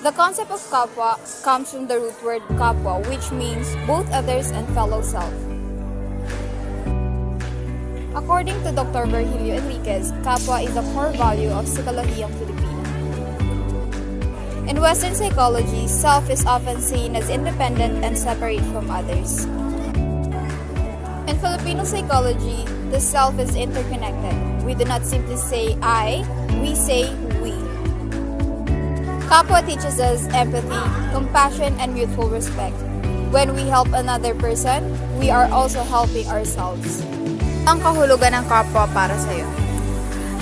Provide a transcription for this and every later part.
The concept of kapwa comes from the root word kapwa, which means both others and fellow self. According to Dr. Virgilio Enriquez, kapwa is a core value of Psikolohiyang Filipino. In Western psychology, self is often seen as independent and separate from others. In Filipino psychology, the self is interconnected. We do not simply say I, we say we. Kapwa teaches us empathy, compassion, and mutual respect. When we help another person, we are also helping ourselves. Ang kahulugan ng kapwa para sa'yo?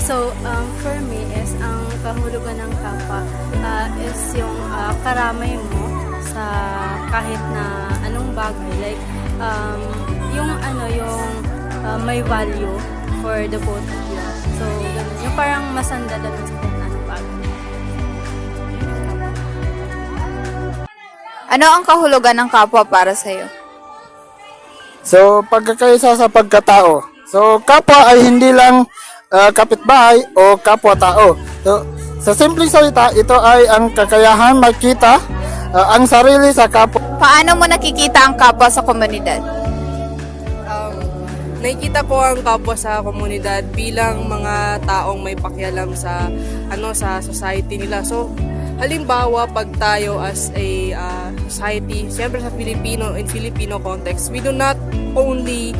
So, for me is, ang kahulugan ng kapwa is yung karamay mo sa kahit na anong bagay. Like, yung may value for the both of you. So, ganun. Yung parang masandalan sa kahit na anong bagay. Ano ang kahulugan ng kapwa para sa'yo? So, pagkakaisa sa pagkatao. So, kapwa ay hindi lang kapitbahay o kapwa-tao. So, sa simpleng salita, ito ay ang kakayahan makita ang sarili sa kapwa. Paano mo nakikita ang kapwa sa komunidad? Nakikita ko ang kapwa sa komunidad bilang mga taong may pakialam sa sa society nila. So, halimbawa pag tayo as a society, siyempre sa in Filipino context, we do not only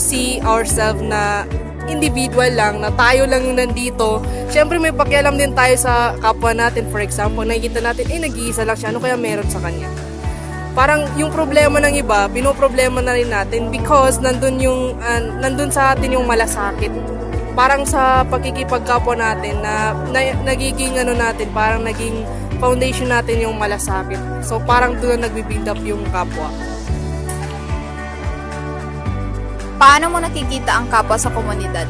see ourselves na individual lang, na tayo lang yung nandito. Siyempre may pakialam din tayo sa kapwa natin. For example, nakikita natin, nag-iisa lang siya, ano kaya meron sa kanya? Parang yung problema ng iba, pinoproblema na rin natin because nandun sa atin yung malasakit. Parang sa pagkikipagkapwa natin na nagiging natin, parang naging foundation natin yung malasakit. So parang doon nagbi-build up yung kapwa. Paano mo nakikita ang kapwa sa komunidad?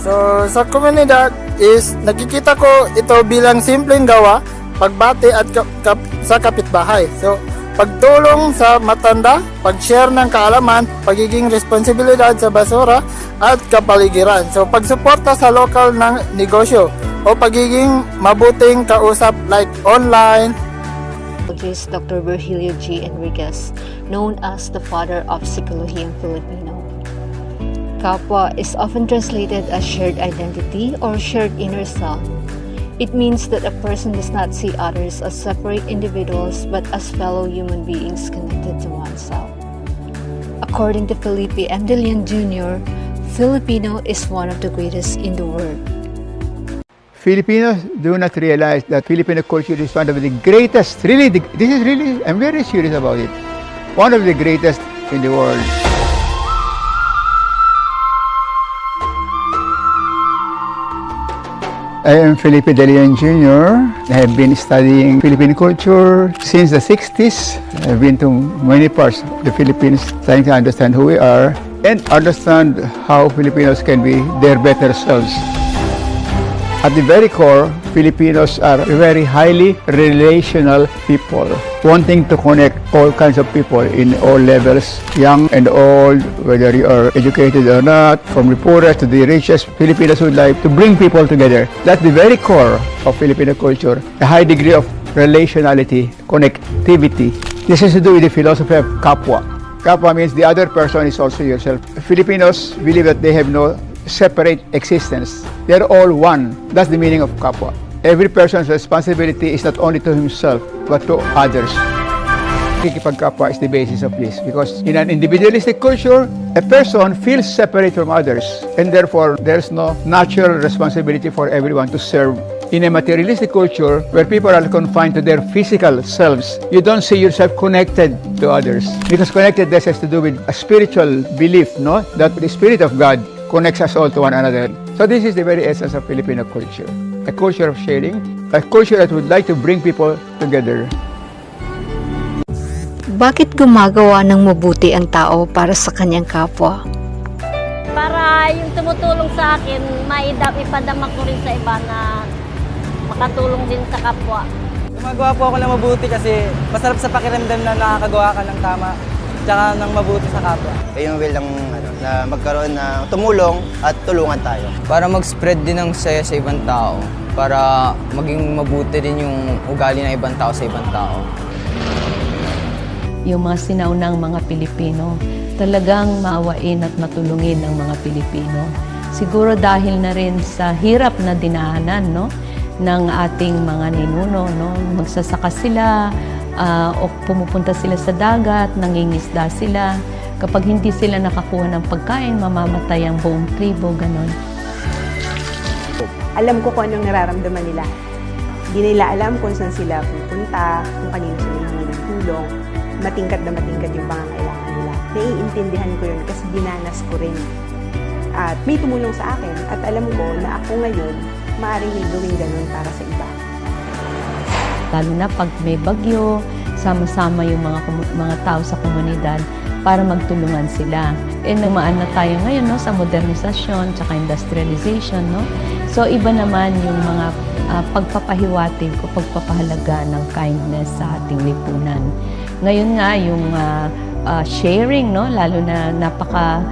So, sa komunidad is nakikita ko ito bilang simpleng gawa, pagbati at sa kapitbahay. So, pagtulong sa matanda, pag-share ng kaalaman, pagiging responsibilidad sa basura at kapaligiran. So, pagsuporta sa local ng negosyo o pagiging mabuting kausap like online. Is Dr. Virgilio G. Enriquez, known as the father of Psikolohiyang Filipino. Kapwa is often translated as shared identity or shared inner self. It means that a person does not see others as separate individuals but as fellow human beings connected to oneself. According to Felipe M. De Leon Jr., Filipino is one of the greatest in the world. Filipinos do not realize that Filipino culture is one of the greatest, I'm very serious about it, one of the greatest in the world. I am Felipe De Leon Jr. I have been studying Philippine culture since the 60s. I've been to many parts of the Philippines trying to understand who we are and understand how Filipinos can be their better selves. At the very core, Filipinos are very highly relational people, wanting to connect all kinds of people in all levels, young and old, whether you are educated or not, from the poorest to the richest. Filipinos would like to bring people together. That's the very core of Filipino culture, a high degree of relationality, connectivity. This has to do with the philosophy of kapwa. Kapwa means the other person is also yourself. Filipinos believe that they have no separate existence. They're all one. That's the meaning of kapwa. Every person's responsibility is not only to himself, but to others. Kikipagkapwa is the basis of this because in an individualistic culture, a person feels separate from others and therefore there's no natural responsibility for everyone to serve. In a materialistic culture where people are confined to their physical selves, you don't see yourself connected to others because connectedness has to do with a spiritual belief, no? That the Spirit of God connects us all to one another. So this is the very essence of Filipino culture. A culture of sharing, a culture that would like to bring people together. Bakit gumagawa ng mabuti ang tao para sa kanyang kapwa? Para yung tumutulong sa akin, ipadama ko rin sa iba na makatulong din sa kapwa. Gumagawa po ako ng mabuti kasi masarap sa pakiramdam na nakakagawa ka ng tama tsaka ng mabuti sa kapwa. Yung will ng na magkaroon ng tumulong at tulungan tayo. Para mag-spread din ng saya sa ibang tao para maging mabuti din yung ugali ng ibang tao sa ibang tao. Yung mga sinaunang mga Pilipino, talagang maawain at matulungin ng mga Pilipino. Siguro dahil na rin sa hirap na dinahanan, no, ng ating mga ninuno, no, magsasaka sila, o pumupunta sila sa dagat, nangingisda sila. Kapag hindi sila nakakuha ng pagkain, mamamatay ang buong tribo, ganon. Alam ko kung anong nararamdaman nila. Hindi nila alam kung saan sila pupunta, kung kanino sila hihingi ng tulong. Matingkad na matingkad yung pangangailangan nila. Naiintindihan ko yun kasi dinanas ko rin. At may tumulong sa akin at alam ko na ako ngayon maaaring may gawin ganun para sa iba. Lalo na pag may bagyo, sama-sama yung mga tao sa komunidad para magtulungan sila. Namaan na tayo ngayon, no, sa modernisasyon tsaka industrialization. No? So iba naman yung mga pagpapahiwatig o pagpapahalaga ng kindness sa ating lipunan. Ngayon nga yung sharing, no, lalo na napaka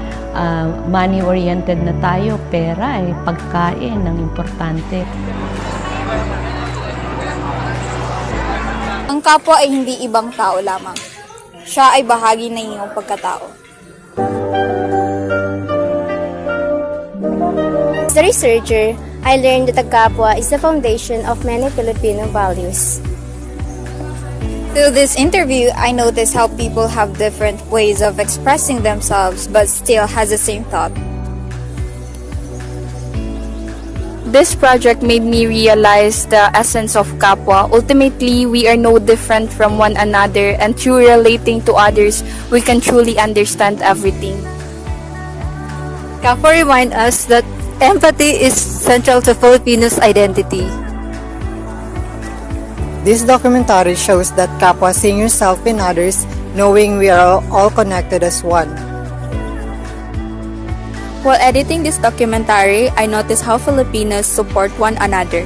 money-oriented na tayo, pera, pagkain ang importante. Ang kapwa ay hindi ibang tao lamang. Siya ay bahagi ng iyong pagkatao. As a researcher, I learned that the kapwa is the foundation of many Filipino values. Through this interview, I noticed how people have different ways of expressing themselves but still has the same thought. This project made me realize the essence of kapwa. Ultimately, we are no different from one another, and through relating to others, we can truly understand everything. Kapwa reminds us that empathy is central to Filipinos' identity. This documentary shows that kapwa seeing yourself in others, knowing we are all connected as one. While editing this documentary, I noticed how Filipinos support one another.